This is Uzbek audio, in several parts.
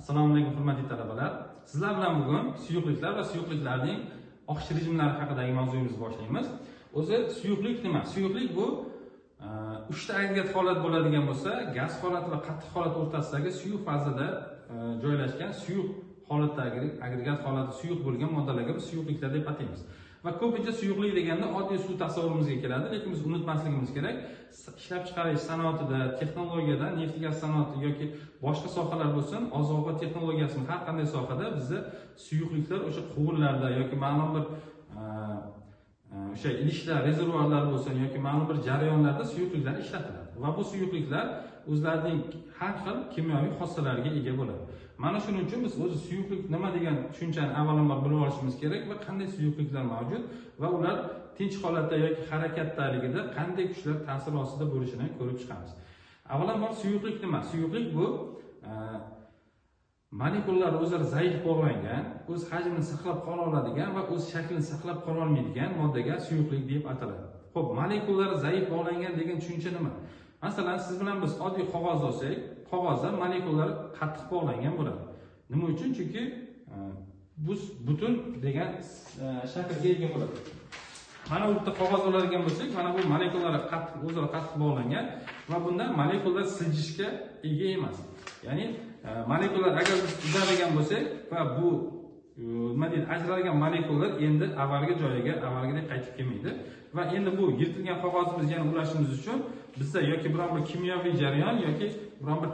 Assalomu alaykum hurmatli talabalar. Sizlar bilan bugun suyuqliklar va suyuqliklarning oqish rejimlari haqidagi mavzuyimizni boshlaymiz. O'zi suyuqlik nima? Suyuqlik bu uchta agregat holat bo'ladigan bo'lsa, gaz holati va qattiq holat o'rtasidagi suyuq fazada joylashgan suyuq holatdagi agregat holati suyuq bo'lgan moddalarga biz suyuqliklar deb ataymiz. Va ko'pincha suyuqlik deganda oddiy suv tasavvurimizga keladi, lekin biz unutmasligimiz kerak, ishlab chiqarish sanoatida, texnologiyada, neft gaz sanoati yoki boshqa sohalar bo'lsin, oziq-ovqat texnologiyasini har qanday sohada bizda suyuqliklar o'sha quvurlarda yoki ma'lum bir o'sha idishlar, rezervuarlar bo'lsin yoki ma'lum bir jarayonlarda suyuqliklar ishlatiladi. Va bu suyuqliklar o'zlarining har xil kimyoviy xossalariga ega bo'ladi. Mana shuning uchun biz o'zi suyuqlik nima degan tushunchani avvalambor bilib olishimiz kerak va qanday suyuqliklar mavjud va ular tinch holatda yoki harakatdaligida qanday kuchlar ta'sir ostida bo'lishini ko'rib chiqamiz. Avvalambor suyuqlik nima? Suyuqlik bu molekulalar o'zlari zaif bog'langan, o'z hajmini saqlab qola oladigan va o'z shaklini saqlab qola olmaydigan moddaga suyuqlik deb ataladi. Xo'p, molekulalar zaif bog'langan degan tushuncha nima? Masalan, siz bilan biz oddiy qog'oz olsak, qog'ozda molekulalar qattiq bog'langan bo'ladi. Nima uchun? Chunki bu butun degan shaklga ega bo'ladi. Mana bu yerda qog'oz oladigan bo'lsak, mana bu molekulalar o'zaro qattiq bog'langan va bunda molekulalar siljishga ega emas. Ya'ni molekulalar agar biz uzadigan bo'lsak va bu nima deydi, ajralgan molekulalar endi avvalgi joyiga, avvalgidek qaytib kelmaydi va endi bu yirtilgan qog'ozni yana ulashimiz uchun bizda yoki biron bir kimyoviy jarayon yoki biron bir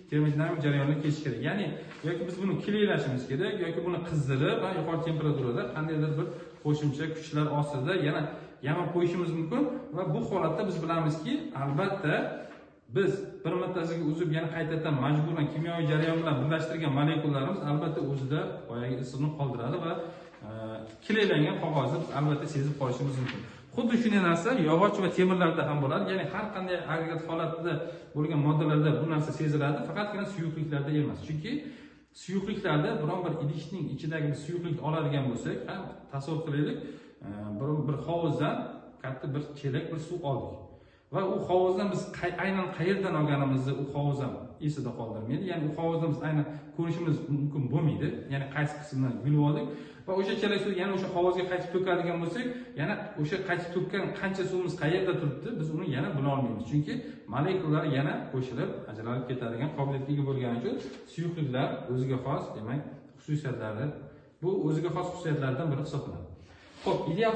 termodinamik jarayonlar kechish kerak. Ya'ni yoki biz buni keleylashimiz kerak yoki buni qizdirib va yuqori temperaturada qandaydir bir qo'shimcha kuchlar ostida yana yamab qo'yishimiz mumkin va bu holatda biz bilamizki, albatta biz bir martasiga uzib yana qaytadan majburan kimyoviy jarayon bilan birlashtirgan molekulalarimiz albatta o'zida boyagi isini qoldiradi va kileylangan qog'ozni biz albatta sezib qolishimiz mumkin. Xuddi shunday narsa yog'och va temirlarda ham bo'ladi. Ya'ni har qanday agregat holatida bo'lgan moddalarda bu narsa seziladi, faqatgina suyuqliklarda emas. Chunki suyuqliklarda biron bir idishning ichidagi suyuqlikni oladigan bo'lsak, ham tasavvur qilaylik, bir hovuzdan katta bir chelak bir suv oldik. Va u hovuzdan biz aynan qayerdan olganimizni u hovuz ham esida qoldirmaydi. Ya'ni u hovuzdan biz aynan ko'rishimiz mumkin bo'lmaydi. Ya'ni qaysi qismdan yulib oldik va o'sha chelak suvni yana o'sha hovuzga qaytib to'kadigan bo'lsak, yana o'sha qaytib to'kkan qancha suvimiz qayerda turibdi, biz uni yana bila olmaymiz. Chunki molekulalar yana qo'shilib, ajralib ketadigan qobiliyatga ega bo'lgani uchun suyuqliklar o'ziga xos, demak, xususiyatlari bu o'ziga xos xususiyatlardan biri hisoblanadi. Xo'p, ideal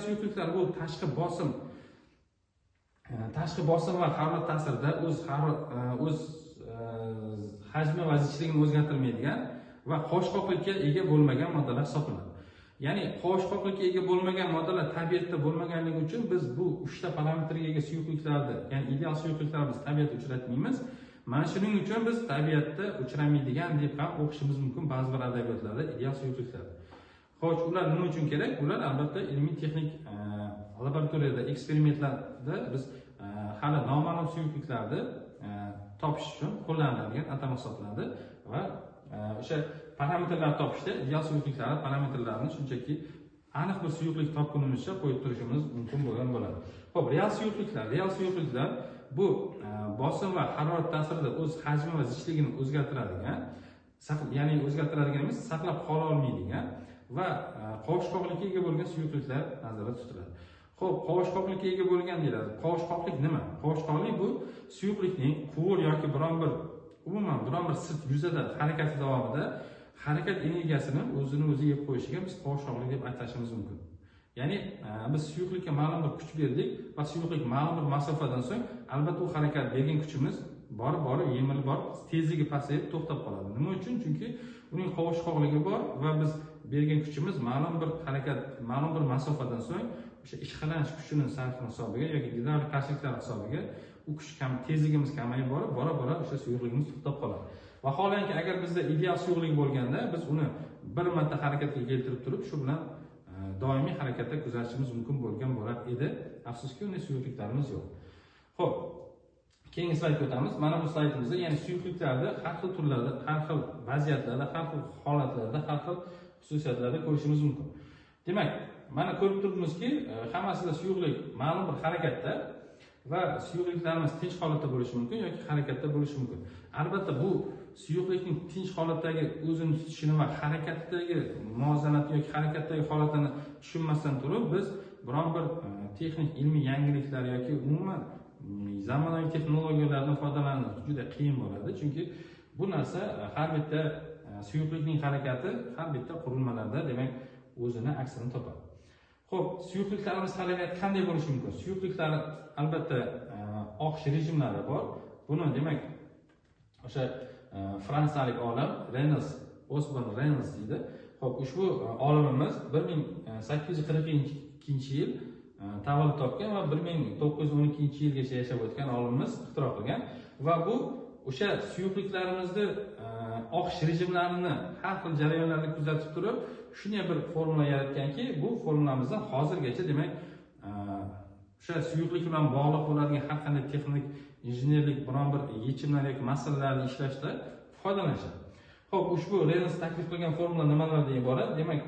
suyuqliklar bu tashqi bosim va harorat ta'sirida o'z hajmi va zichligini o'zgartirmaydigan va qovushqoqlikka ega bo'lmagan moddalar hisoblanadi. Ya'ni qovushqoqlikka ega bo'lmagan moddalar tabiatda bo'lmaganligi uchun biz bu 3 ta parametrga ega suyuqliklarni, ya'ni ideal suyuqliklarni biz tabiatda uchratmaymiz. Mana shuning uchun biz tabiatda uchramaydigan deb ham o'qishimiz mumkin ba'zi bir adabiyotlarda ideal suyuqliklar. Xo'sh, ular nima uchun kerak? Ular albatta ilmiy texnik laboratoriyada, eksperimentlarda biz hali noma'lum suyuqliklarni topish uchun qo'llaniladigan atama hisoblanadi va o'sha parametrlarni topishda ideal suyuqliklar parametrlarini shunchaki aniq bir suyuqlik topgunimizcha qo'yib turishimiz mumkin bo'ladi. Xo'p, real suyuqliklar bu bosim va harorat ta'sirida o'z hajmi va zichligini o'zgartiradigan, ya'ni o'zgartiradigan emas, saqlab qola olmaydigan va qovushqoqlikka ega bo'lgan suyuqliklar nazarda tutiladi. Xo'p, qovushqoqlikka ega bo'lgan deyiladi. Qovushqoqlik nima? Qovushqoqlik bu suyuqlikning quvur yoki biron bir sirt yuzida harakati davomida harakat energiyasini o'zini o'zi yeb qo'yishiga biz qovushqoqlik deb atashimiz mumkin. Ya'ni biz suyuqlikka ma'lum bir kuch berdik va suyuqlik ma'lum bir masofadan so'ng albatta u harakat bergan kuchimiz borib yemilib borib tezligi pasayib to'xtab qoladi. Nima uchun? Chunki uning qovushqoqligi bor va biz bergan kuchimiz ma'lum bir harakat, ma'lum bir masofadan so'ng o'sha ishqalanish kuchining sarfi hisobiga yoki gidravlik qarshiliklar hisobiga u kuch tezligimiz kamayib borib, bora o'sha suyuqligimiz to'xtab qoladi. Vaholanki agar bizda ideal suyuqlik bo'lganda, biz uni bir marta harakatga keltirib turib, shu bilan doimiy harakatda kuzatishimiz mumkin bo'lgan bo'lar edi. Afsuski, unday suyuqliklarimiz yo'q. Xo'p, keyingi slaydga o'tamiz. Mana bu slaydimizda, ya'ni suyuqliklarni har xil turlarda, har xil vaziyatlarda, har xil holatlarda, har xil xususiyatlarda ko'rishimiz mumkin. Demak, mana ko'rib turibmizki, hammasida suyuqlik ma'lum bir harakatda va suyuqliklarimiz tinch holatda bo'lishi mumkin yoki harakatda bo'lishi mumkin. Albatta bu suyuqlikning tinch holatdagi o'zini tutishini va harakatdagi muvozanatni yoki harakatdagi holatini tushunmasdan turib biz biron bir texnik ilmiy yangiliklar yoki umuman zamonaviy texnologiyalardan foydalanish juda qiyin bo'ladi. Chunki bu narsa har bitta suyuqlikning harakati har bitta qurilmalarda demak o'zini aksini topadi. Xo'p, suyuqliklarimiz harakati qanday bo'lishi mumkin? Suyuqliklar albatta oqish rejimlari bor. Buni demak o'sha fransiyalik olim Osborne Reynolds deydi. Xo'p, ushbu olimimiz 1842-yil tavallud topgan va 1912-yilgacha yashab o'tgan olimimiz ixtiro qilgan va bu o'sha suyuqliklarimizni oqish rejimlarini har xil jarayonlarni kuzatib turib, shunday bir formula yaratganki, bu formulamizdan hozirgacha demak o'sha suyuqlik bilan bog'liq bo'ladigan har qanday texnik, injenerlik biron bir yechimlar yoki masalalarni ishlashda foydalanishadi. Xo'p, ushbu Reynolds taklif qilgan formula nimalardan iborat? Demak,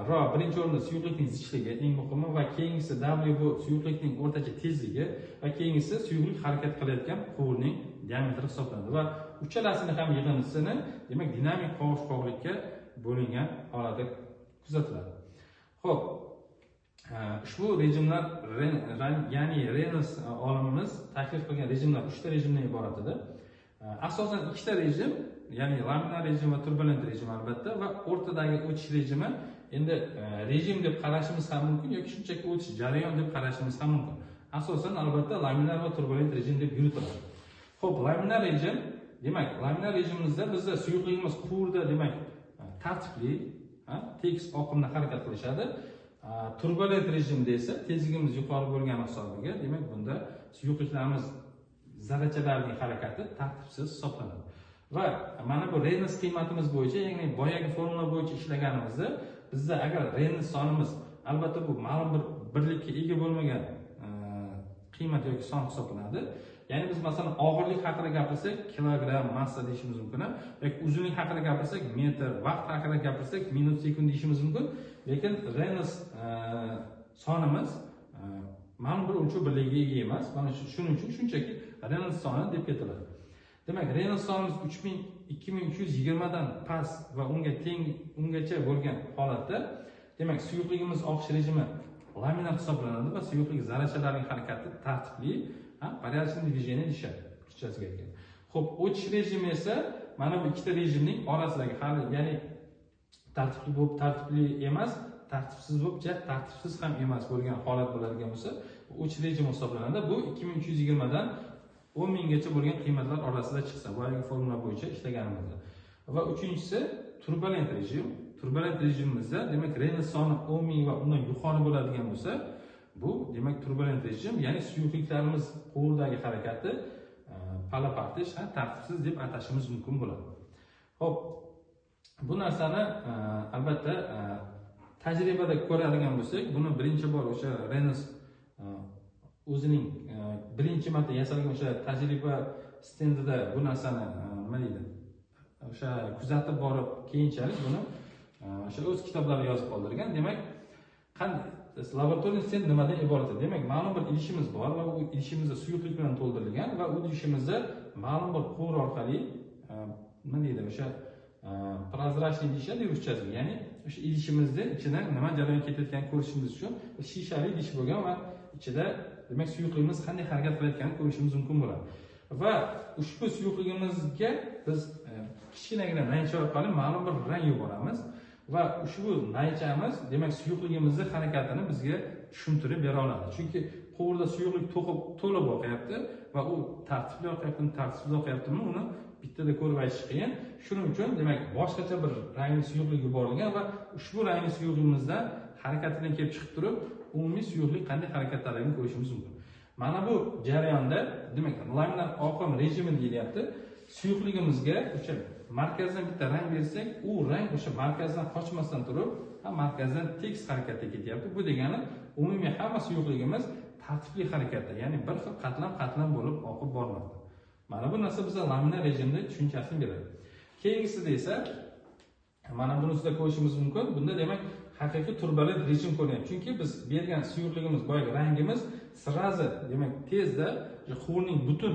R birinchi o'rinda suyuqlikning zichligi eng muhimi va keyingisi W bu suyuqlikning o'rtacha tezligi va keyingisi suyuqlik harakat qilayotgan quvurning diametri hisoblanadi va uchalasini ham yig'indisini demak dinamik qovushqoqlikka bo'lingan holatda kuzatiladi. Xo'p, ushbu rejimlar ya'ni Reynolds olimimiz taklif qilgan rejimlar 3 ta rejimdan iborat edi. Asosan 2 ta rejim, ya'ni laminar rejim va turbulent rejim albatta va o'rtadagi o'tish rejimi endi rejim deb qarashimiz ham mumkin yoki shunchaki o'tish jarayon deb qarashimiz ham mumkin. Asosan albatta laminar va turbulent rejim deb yuritiladi. Xo'p, laminar rejim, demak, laminar rejimimizda bizda suyuqligimiz quvurda demak tartibli, tekis oqimda harakat qilishadi. Turbulent rejimda esa tezligimiz yuqori bo'lgani hisobiga, demak bunda suyuqliklarimiz zarrachalarining harakati tartibsiz hisoblanadi. Va mana bu Reynolds qiymatimiz bo'yicha, ya'ni boyagi formula bo'yicha ishlaganimizda bizda agar Reynolds sonimiz albatta bu ma'lum bir birlikka ega bo'lmagan qiymat yoki son hisoblanadi. Ya'ni biz masalan og'irlik haqida gapirsak kilogramm massa deyishimiz mumkin, yoki uzunlik haqida gapirsak metr, vaqt haqida gapirsak minut, sekund deyishimiz mumkin. Lekin Reynolds sonimiz ma'lum bir o'lchov birligiga ega emas. Mana shuning uchun shunchaki Reynolds soni deb ketiladi. Demak, Reynolds sonimiz 2220 dan past va ungacha bo'lgan holatda, demak, suyuqligimiz oqish rejimi laminar hisoblanadi va suyuqlik zarrachalarining harakati tartibli, порядочный движение deyishadi ruschasiga aytganda. Xo'p, o'tish rejimi esa mana bu ikkita rejimning orasidagi hali, ya'ni tartibli bo'lib tartibli emas, tartibsiz bo'lib tartibsiz ham emas bo'lgan holat bo'ladigan bo'lsa, o'tish rejimi hisoblanadi. Bu 2320 dan 10 minggacha bo'lgan qiymatlar orasida chiqsa, boyagi formula bo'yicha ishlaganimizda. Va uchinchisi turbulent rejim. Turbulent rejimimizda demak Reynolds soni 10 ming va undan yuqori bo'ladigan bo'lsa, bu demak turbulent rejim, ya'ni suyuqliklarimiz quvurdagi harakati pala-partish, tartibsiz deb atashimiz mumkin bo'ladi. Xo'p, bu narsani albatta tajribada ko'radigan bo'lsak, buni birinchi bor o'sha Reynolds o'zining birinchi marta yasalgan o'sha tajriba stendida bu narsani nima deydi? O'sha kuzatib borib, keyinchalik buni o'sha o'z kitoblarida yozib qoldirgan. Demak, laboratoriya stend nimadan iborat? Demak, ma'lum bir idishimiz bor va u idishimizda suyuqlik bilan to'ldirilgan va u idishimizda ma'lum bir quvur orqali nima deydi? O'sha prozrachniy deyishadi ruschasiga. Ya'ni o'sha idishimizda ichidan nima jarayon ketayotganini ko'rishimiz uchun shishali idish bo'lgan va ichida demak suyuqligimiz qanday harakat qilayotganini ko'rishimiz mumkin bo'ladi. Va ushbu suyuqligimizga biz kichkinagina naycha orqali ma'lum bir rang yuboramiz va ushbu naychamiz demak suyuqligimizni harakatini bizga tushuntirib bera oladi. Chunki quvurda suyuqlik to'lib oqyapti va u tartibli oqyaptimi, tartibsiz oqyaptimi, uni bittada ko'rib aytish qiyin. Shuning uchun demak boshqacha bir rangli suyuqlik yuborilgan va ushbu rangli suyuqligimizdan harakatidan kelib chiqib turib, umumiy suyuqlik qanday harakatlanishini ko'rishimiz mumkin. Mana bu jarayonda demak laminar oqim rejimi deyilyapti. Suyuqligimizga o'sha markazdan bitta rang bersak, u rang o'sha markazdan qochmasdan turib, markazdan tekis harakatga ketyapti. Bu degani umumiy hamma suyuqligimiz tartibli harakatda, ya'ni bir xil qatlam bo'lib oqib bormoqda. Mana bu narsa bizga laminar rejimda tushunchasini beradi. Keyingisida esa mana buni ustida ko'rishimiz mumkin. Bunda demak haqiqiy turbulent rejim ko'ryapti. Chunki biz bergan suyuqligimiz, boyagi rangimiz srazi demak tezda quvurning butun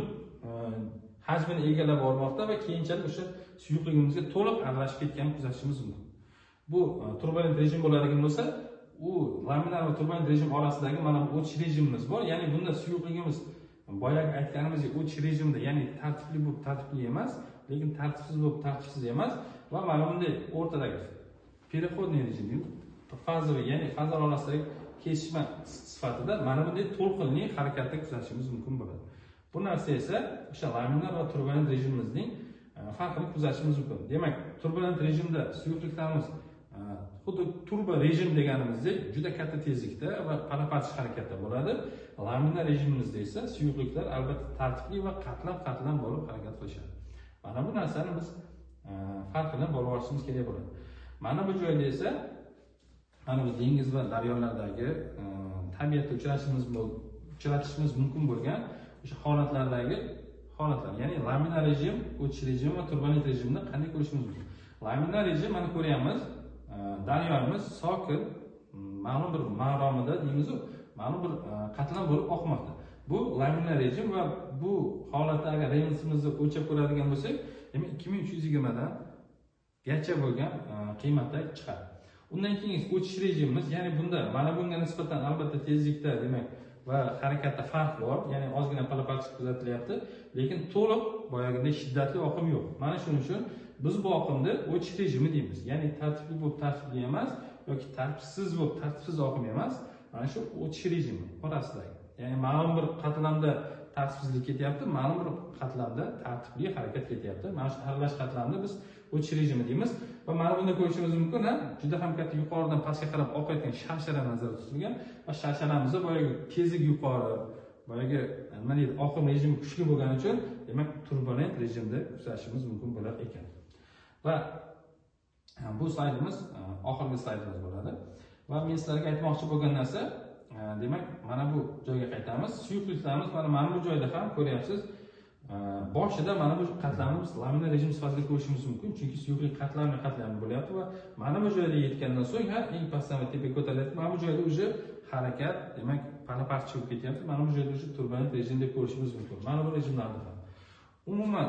hajmini egallab bormoqda va keyinchalik o'sha suyuqligimizga to'liq aralashib ketganini kuzatishimiz mumkin. Bu turbulent rejim bo'ladigan bo'lsa, u laminar va turbulent rejim orasidagi mana bu o'tish rejimimiz bor. Ya'ni bunda suyuqligimiz boyagi aytganimizdek o'tish rejimida, ya'ni tartibli bo'lib tartibli emas, lekin tartibsiz bo'lib tartibsiz emas va mana bunday o'rtadagi переходный rejim, fazoviy, ya'ni fazalar orasidagi kesishma sifatida mana bunday to'lqinli harakatda kuzatishimiz mumkin bo'ladi. Bu narsa esa o'sha laminar va turbulent rejimimizning farqini kuzatishimiz mumkin. Demak, turbulent rejimda suyuqliklarimiz xuddi turbo rejim deganimizdek juda katta tezlikda va pala-partish harakatda bo'ladi. Laminar rejimimizda esa suyuqliklar albatta tartibli va qatlam bo'lib harakat qilishadi. Mana bu narsani biz farqini bilib olishimiz kerak bo'ladi. Mana bu joyda esa mana bu dengiz va daryolardagi tabiatda uchratishimiz mumkin bo'lgan o'sha holatlar, ya'ni laminar rejim, o'tish rejimi va turbulent rejimni qanday ko'rishimiz mumkin? Laminar rejim mana ko'ryapmiz, daryomiz sokin, ma'lum bir maromida deymiz-ku, ma'lum bir qatlam bo'lib oqmoqda. Bu laminar rejim va bu holatda agar relsimizni o'lchab ko'radigan bo'lsak, demak 2320 dan gacha bo'lgan qiymatda chiqadi. Undan keyin o'tish rejimimiz, ya'ni bunda mana bunga nisbatan albatta tezlikda demak va harakatda farq bor, ya'ni ozgina pala-partish kuzatilyapti, lekin to'liq boyagidek shiddatli oqim yo'q. Mana shuning uchun biz bu oqimni o'tish rejimi deymiz. Ya'ni tartibli bo'lib tartibli emas yoki tartibsiz bo'lib tartibsiz oqim emas, mana shu o'tish rejimi orasidagi. Ya'ni ma'lum bir qatlamda tartibsizlik ketyapti, ma'lum bir qatlamda tartibli harakat ketyapti. Mana shu aralash qatlamni biz o'tish rejimi deymiz va mana bunda ko'rishimiz mumkin, juda ham katta yuqoridan pastga qarab oqayotgan sharshara nazarda tutilgan va sharsharamizda boyagi tezlik yuqori, boyagi nima deydi, oqim rejimi kuchli bo'lgani uchun demak turbulent rejimda kuzatishimiz mumkin bo'lar ekan. Va bu slaydimiz oxirgi slaydimiz bo'ladi. Va men sizlarga aytmoqchi bo'lgan narsa, demak mana bu joyga qaytamiz. Suyuqliklarimiz mana bu joyda ham ko'ryapsiz. Boshida mana bu qatlamni biz laminar rejim sifatida ko'rishimiz mumkin, chunki suyuqlik qatlamli bo'lyapti va mana bu joyga yetgandan so'ng eng pastdan va tepaga ko'tarilyapti. Mana bu joyda уже harakat, demak pala-partish bo'lib ketyapti. Mana bu joyda уже turbulent rejim deb ko'rishimiz mumkin. Mana bu rejimlarda ham. Umuman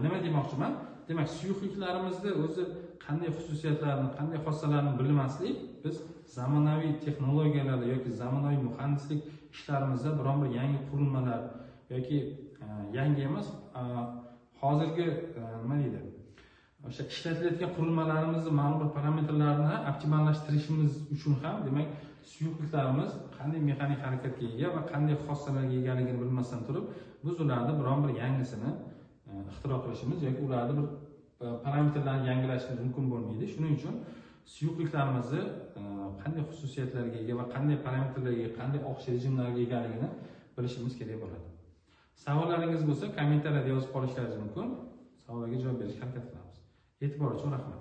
nima demoqchiman? Demak, suyuqliklarimizni o'zi qanday xususiyatlarini, qanday xossalarini bilmaslik biz zamonaviy texnologiyalarda yoki zamonaviy muhandislik ishlarimizda biron bir yangi qurilmalar yoki yangi emas, hozirgi nima deydi, o'sha ishlatilayotgan qurilmalarimizni ma'lum bir parametrlarini optimallashtirishimiz uchun ham demak suyuqliklarimiz qanday mexanik harakatga ega va qanday xossalarga egaligini bilmasdan turib biz ularni biron bir yangisini ixtiro qilishimiz yoki ularni bir parametrlarni yangilashimiz mumkin bo'lmaydi. Shuning uchun suyuqliklarimizni qanday xususiyatlarga ega va qanday parametrlarga, qanday oqish rejimlariga egaligini bilishimiz kerak bo'ladi. Savollaringiz bo'lsa kommentariyada yozib qolishingiz mumkin. Savollarga javob berishga harakat qilamiz. E'tibor uchun rahmat.